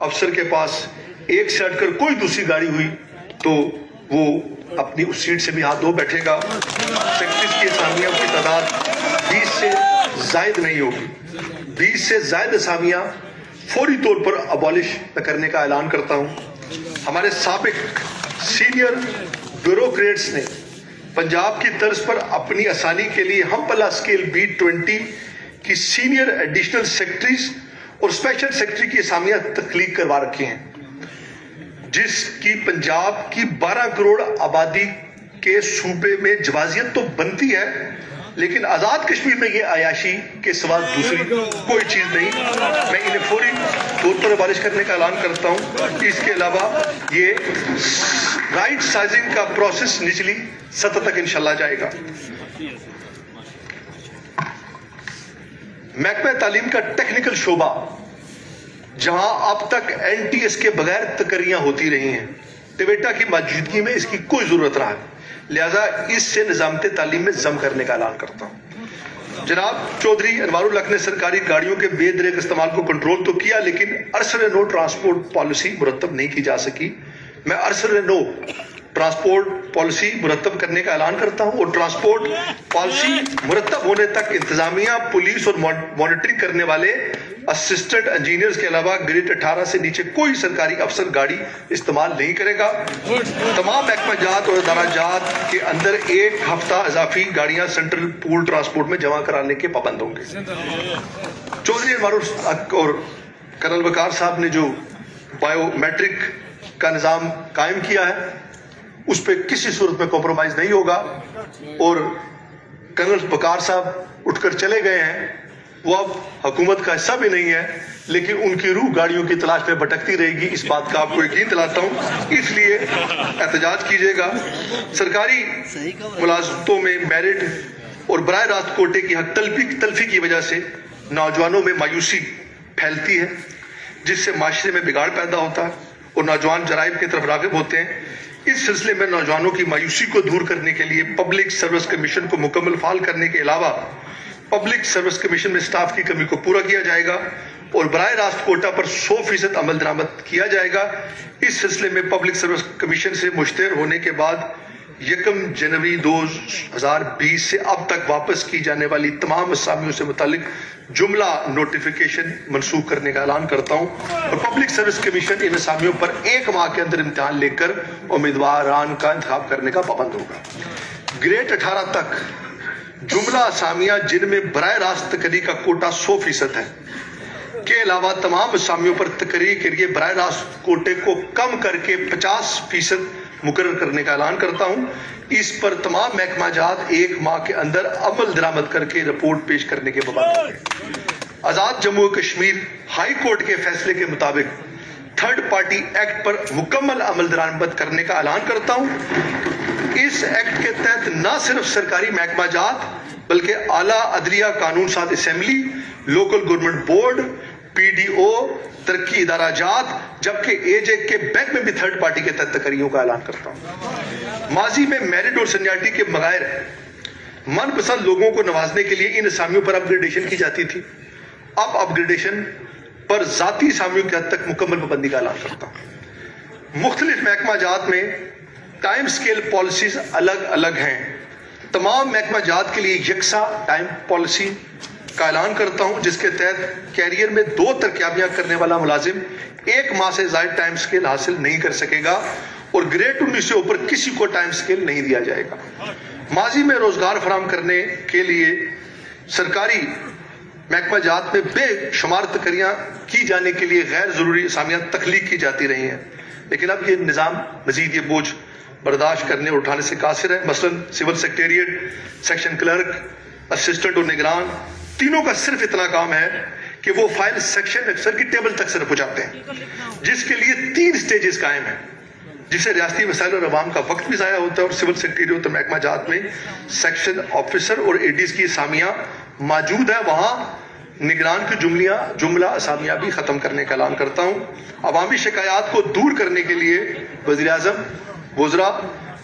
افسر کے پاس ایک سے ہٹ کر کوئی دوسری گاڑی ہوئی تو وہ اپنی اس سیٹ سے بھی ہاتھ دھو بیٹھے گا. سیکٹریز کی اسامیوں کی تعداد 20 سے زائد نہیں ہوگی. 20 سے زائد اسامیاں فوری طور پر ابالش کرنے کا اعلان کرتا ہوں. ہمارے سابق سینئر بیوروکریٹس نے پنجاب کی طرز پر اپنی آسانی کے لیے ہم پلہ اسکیل B20 کی سینئر ایڈیشنل سیکٹریز اور اسپیشل سیکٹری کی اسامیاں تخلیق کروا رکھی ہیں، جس کی پنجاب کی 12 کروڑ آبادی کے صوبے میں جوازیت تو بنتی ہے، لیکن آزاد کشمیر میں یہ عیاشی کے سوا دوسری کوئی چیز نہیں. میں انہیں فوری طور پر ابالش کرنے کا اعلان کرتا ہوں. اس کے علاوہ یہ رائٹ سائزنگ کا پروسیس نچلی سطح تک انشاءاللہ جائے گا. محکمہ تعلیم کا ٹیکنیکل شعبہ، جہاں اب تک NTS کے بغیر تقرریاں ہوتی رہی ہیں، ٹویٹا کی موجودگی میں اس کی کوئی ضرورت رہا ہے، لہذا اس سے نظامت تعلیم میں ضم کرنے کا اعلان کرتا ہوں. جناب چودھری انوار الحق نے سرکاری گاڑیوں کے بے دریغ استعمال کو کنٹرول تو کیا، لیکن ارسل نو ٹرانسپورٹ پالیسی مرتب نہیں کی جا سکی. میں ارسل نو ٹرانسپورٹ پالیسی مرتب کرنے کا اعلان کرتا ہوں، اور ٹرانسپورٹ پالیسی مرتب ہونے تک انتظامیہ، پولیس اور مانیٹرنگ کرنے والے اسسٹنٹ انجینئرز کے علاوہ گریڈ 18 سے نیچے کوئی سرکاری افسر گاڑی استعمال نہیں کرے گا. تمام محکمہ جات اور ادارہ جات کے اندر 1 ہفتہ اضافی گاڑیاں سینٹرل پول ٹرانسپورٹ میں جمع کرانے کے پابند ہوں گے. چودھری انوار الحق اور کرنل وقار صاحب نے جو بایو میٹرک کا نظام قائم کیا ہے، اس پہ کسی صورت میں کمپرومائز نہیں ہوگا. اور کرنل وقار صاحب اٹھ کر چلے گئے ہیں، وہ اب حکومت کا حصہ بھی نہیں ہے، لیکن ان کی روح گاڑیوں کی تلاش میں بھٹکتی رہے گی، اس بات کا آپ کو یقین دلاتا ہوں. اس لیے احتجاج کیجیے گا. سرکاری ملازمتوں میں میرٹ اور براہ راست کوٹے کی حق تلفی کی وجہ سے نوجوانوں میں مایوسی پھیلتی ہے، جس سے معاشرے میں بگاڑ پیدا ہوتا ہے اور نوجوان جرائم کی طرف راغب ہوتے ہیں. اس سلسلے میں نوجوانوں کی مایوسی کو دور کرنے کے لیے پبلک سروس کمیشن کو مکمل فعال کرنے کے علاوہ پبلک سروس کمیشن میں سٹاف کی کمی کو پورا کیا جائے گا اور براہ راست کوٹا پر 100% عمل درآمد کیا جائے گا. اس سلسلے میں پبلک سروس کمیشن سے مشتہر ہونے کے بعد 1 جنوری 2020 سے اب تک واپس کی جانے والی تمام اسامیوں سے متعلق جملہ نوٹیفیکیشن منسوخ کرنے کا اعلان کرتا ہوں، اور پبلک سروس کمیشن ان اسامیوں پر 1 ماہ کے اندر امتحان لے کر امیدواران کا انتخاب کرنے کا پابند ہوگا. گریڈ 18 تک جملہ اسامیاں جن میں براہ راست تقرری کا کوٹا 100% ہے کے علاوہ تمام اسامیوں پر تقرری کے لیے براہ راست کوٹے کو کم کر کے 50% مقرر کرنے کا اعلان کرتا ہوں. اس پر تمام محکمہ جات 1 ماہ کے اندر عمل درآمد کر کے رپورٹ پیش کرنے کے پابند ہوں گے. آزاد جموں و کشمیر ہائی کورٹ کے فیصلے کے مطابق تھرڈ پارٹی ایکٹ پر مکمل عمل درآمد کرنے کا اعلان کرتا ہوں. اس ایکٹ کے تحت نہ صرف سرکاری محکمہ جات بلکہ اعلیٰ عدلیہ قانون ساز assembly, local government board, PDO، ترقی ادارہ جات، جبکہ AJ کے بینک میں بھی تھرڈ پارٹی کے تحت تقرریوں کا اعلان کرتا ہوں. ماضی میں میرٹ اور سینیارٹی کے بغیر من پسند لوگوں کو نوازنے کے لیے ان اسامیوں پر اپ گریڈیشن کی جاتی تھی. اب اپ گریڈیشن پر ذاتی اسامیوں کی حد تک مکمل پابندی کا اعلان کرتا ہوں. مختلف محکمہ جات میں ٹائم سکیل پالیسیز الگ الگ ہیں. تمام محکمہ جات کے لیے یکساں ٹائم پالیسی کا اعلان کرتا ہوں، جس کے تحت کیریئر میں 2 ترقیابیاں کرنے والا ملازم 1 ماہ سے زائد ٹائم سکیل حاصل نہیں کر سکے گا اور گریڈ 19 سے اوپر کسی کو ٹائم سکیل نہیں دیا جائے گا. ماضی میں روزگار فراہم کرنے کے لیے سرکاری محکمہ جات میں بے شمار تقرریاں کی جانے کے لیے غیر ضروری اسامیاں تخلیق کی جاتی رہی ہیں، لیکن اب یہ نظام مزید یہ بوجھ برداشت کرنے اور اٹھانے سے قاصر ہے. مثلا civil secretariat, section clerk, assistant اور نگران تینوں کا صرف اتنا کام ہے کہ وہ فائل سیکشن افسر کی ٹیبل تک صرف پہنچاتے ہیں، جس کے لیے 3 سٹیجز قائم ہیں، جس سے ریاستی وسائل اور عوام کا وقت بھی ضائع ہوتا ہے. اور سول سیکریٹریٹ اور محکمہ جات میں سیکشن آفیسر اور ADs کی اسامیاں موجود ہیں، وہاں نگران کی جملہ اسامیاں بھی ختم کرنے کا اعلان کرتا ہوں. عوامی شکایات کو دور کرنے کے لیے وزیر اعظم، وزراء،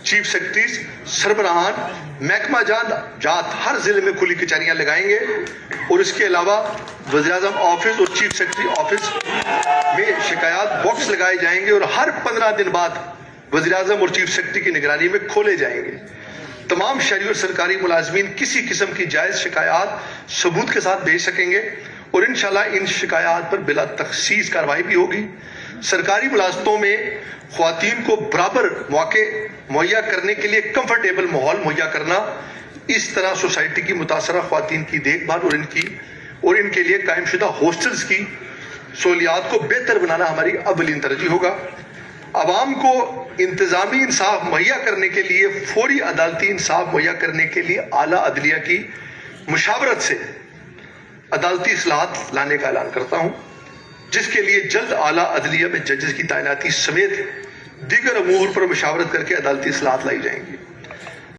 چیف سیکرٹریز، سربراہان محکمہ جات ہر ضلع میں کھلی کچہریاں لگائیں گے، اور اس کے علاوہ وزیر اعظم آفس اور چیف سیکرٹری آفس میں شکایات باکس لگائے جائیں گے اور ہر 15 دن بعد وزیر اعظم اور چیف سیکرٹری کی نگرانی میں کھولے جائیں گے. تمام شہری اور سرکاری ملازمین کسی قسم کی جائز شکایات ثبوت کے ساتھ بھیج سکیں گے اور انشاءاللہ ان شکایات پر بلا تخصیص کارروائی بھی ہوگی. سرکاری ملازمتوں میں خواتین کو برابر مواقع مہیا کرنے کے لیے کمفرٹیبل ماحول مہیا کرنا، اس طرح سوسائٹی کی متاثرہ خواتین کی دیکھ بھال اور ان کے لیے قائم شدہ ہاسٹلز کی سہولیات کو بہتر بنانا ہماری اولین ترجیح ہوگا. عوام کو انتظامی انصاف مہیا کرنے کے لیے فوری عدالتی انصاف مہیا کرنے کے لیے اعلیٰ عدلیہ کی مشاورت سے عدالتی اصلاحات لانے کا اعلان کرتا ہوں، جس کے لیے جلد اعلیٰ عدلیہ میں ججز کی تعیناتی سمیت دیگر امور پر مشاورت کر کے عدالتی اصلاحات لائی جائیں گی.